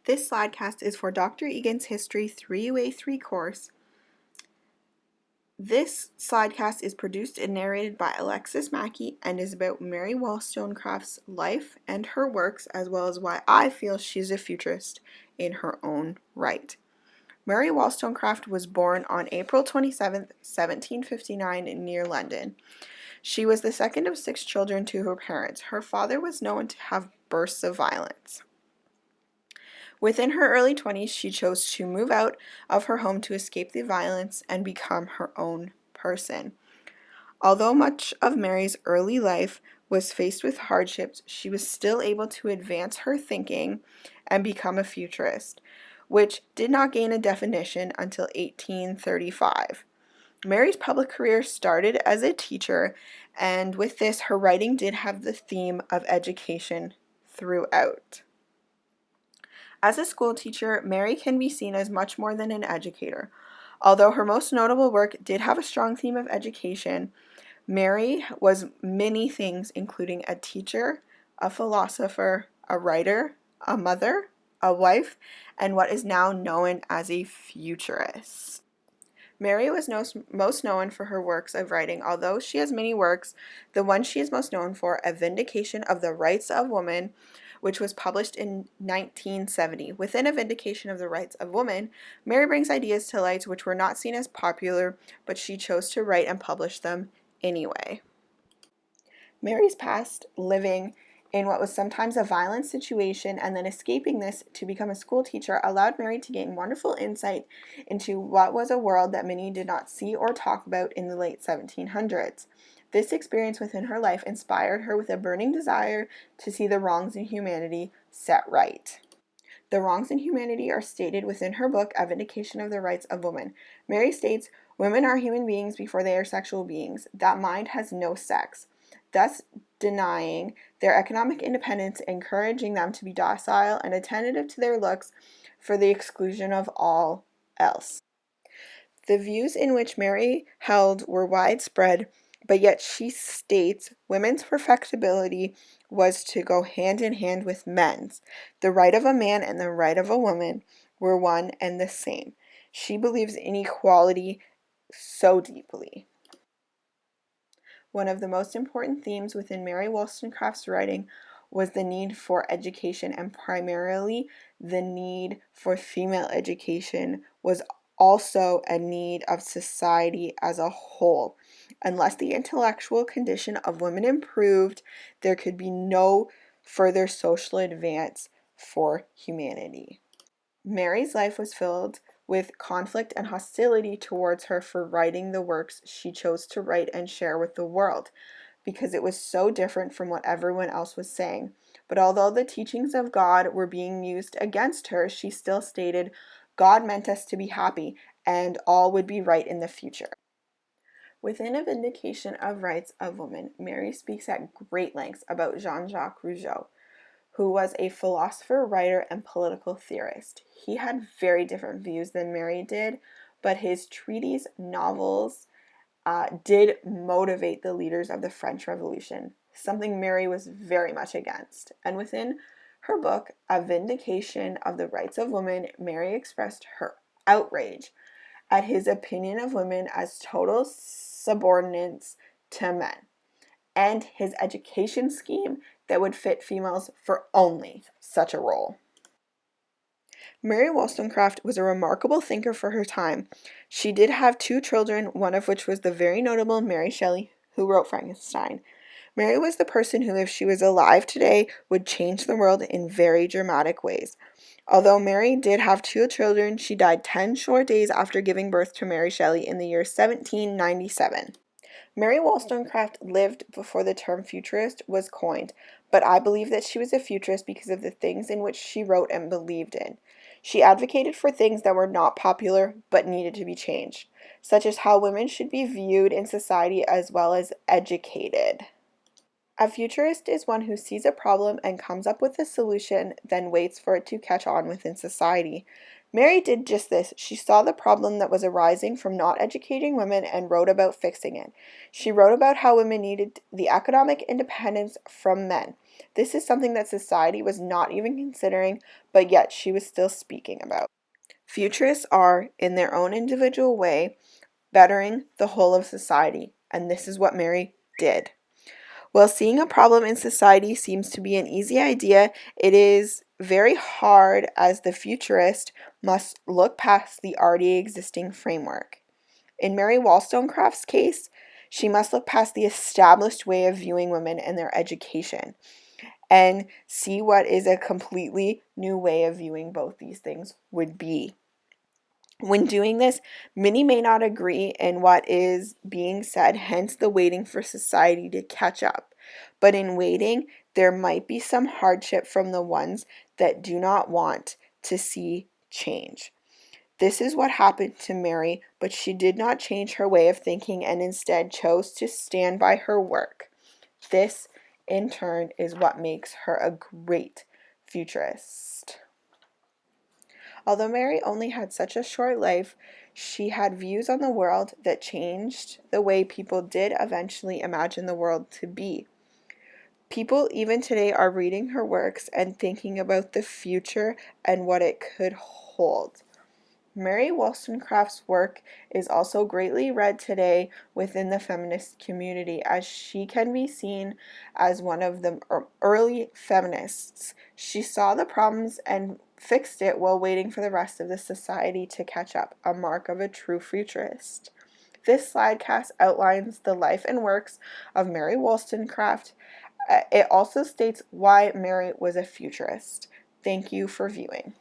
This slidecast is for Dr. Egan's History 3UA3 course. This slidecast is produced and narrated by Alexis Mackey and is about Mary Wollstonecraft's life and her works, as well as why I feel she's a futurist in her own right. Mary Wollstonecraft was born on April 27, 1759, near London. She was the second of 6 children to her parents. Her father was known to have bursts of violence. Within her early 20s, she chose to move out of her home to escape the violence and become her own person. Although much of Mary's early life was faced with hardships, she was still able to advance her thinking and become a futurist, which did not gain a definition until 1835. Mary's public career started as a teacher, and with this, her writing did have the theme of education throughout. As a school teacher, Mary can be seen as much more than an educator. Although her most notable work did have a strong theme of education, Mary was many things, including a teacher, a philosopher, a writer, a mother, a wife, and what is now known as a futurist. Mary was most known for her works of writing. Although she has many works, the one she is most known for, A Vindication of the Rights of Woman, which was published in 1970. Within A Vindication of the Rights of Woman, Mary brings ideas to light which were not seen as popular, but she chose to write and publish them anyway. Mary's past, living in what was sometimes a violent situation and then escaping this to become a school teacher, allowed Mary to gain wonderful insight into what was a world that many did not see or talk about in the late 1700s. This experience within her life inspired her with a burning desire to see the wrongs in humanity set right. The wrongs in humanity are stated within her book, A Vindication of the Rights of Woman. Mary states, "Women are human beings before they are sexual beings. That mind has no sex," thus denying their economic independence, encouraging them to be docile and attentive to their looks for the exclusion of all else. The views in which Mary held were widespread, but yet she states women's perfectibility was to go hand in hand with men's. The right of a man and the right of a woman were one and the same. She believes in equality so deeply. One of the most important themes within Mary Wollstonecraft's writing was the need for education, and primarily the need for female education was also a need of society as a whole. Unless the intellectual condition of women improved, there could be no further social advance for humanity. Mary's life was filled with conflict and hostility towards her for writing the works she chose to write and share with the world, because it was so different from what everyone else was saying. But although the teachings of God were being used against her, she still stated, "God meant us to be happy, and all would be right in the future." Within A Vindication of Rights of Woman, Mary speaks at great lengths about Jean-Jacques Rousseau, who was a philosopher, writer, and political theorist. He had very different views than Mary did, but his treatise novels did motivate the leaders of the French Revolution, something Mary was very much against. And within her book, A Vindication of the Rights of Woman, Mary expressed her outrage at his opinion of women as total subordinates to men, and his education scheme that would fit females for only such a role. Mary Wollstonecraft was a remarkable thinker for her time. She did have 2 children, one of which was the very notable Mary Shelley, who wrote Frankenstein. Mary was the person who, if she was alive today, would change the world in very dramatic ways. Although Mary did have 2 children, she died 10 short days after giving birth to Mary Shelley in the year 1797. Mary Wollstonecraft lived before the term futurist was coined, but I believe that she was a futurist because of the things in which she wrote and believed in. She advocated for things that were not popular but needed to be changed, such as how women should be viewed in society as well as educated. A futurist is one who sees a problem and comes up with a solution, then waits for it to catch on within society. Mary did just this. She saw the problem that was arising from not educating women and wrote about fixing it. She wrote about how women needed the economic independence from men. This is something that society was not even considering, but yet she was still speaking about. Futurists are, in their own individual way, bettering the whole of society, and this is what Mary did. While seeing a problem in society seems to be an easy idea, it is very hard as the futurist must look past the already existing framework. In Mary Wollstonecraft's case, she must look past the established way of viewing women and their education and see what is a completely new way of viewing both these things would be. When doing this, many may not agree in what is being said, hence the waiting for society to catch up. But in waiting, there might be some hardship from the ones that do not want to see change. This is what happened to Mary, but she did not change her way of thinking and instead chose to stand by her work. This, in turn, is what makes her a great futurist. Although Mary only had such a short life, she had views on the world that changed the way people did eventually imagine the world to be. People even today are reading her works and thinking about the future and what it could hold. Mary Wollstonecraft's work is also greatly read today within the feminist community, as she can be seen as one of the early feminists. She saw the problems and fixed it while waiting for the rest of the society to catch up, a mark of a true futurist. This slidecast outlines the life and works of Mary Wollstonecraft. It also states why Mary was a futurist. Thank you for viewing.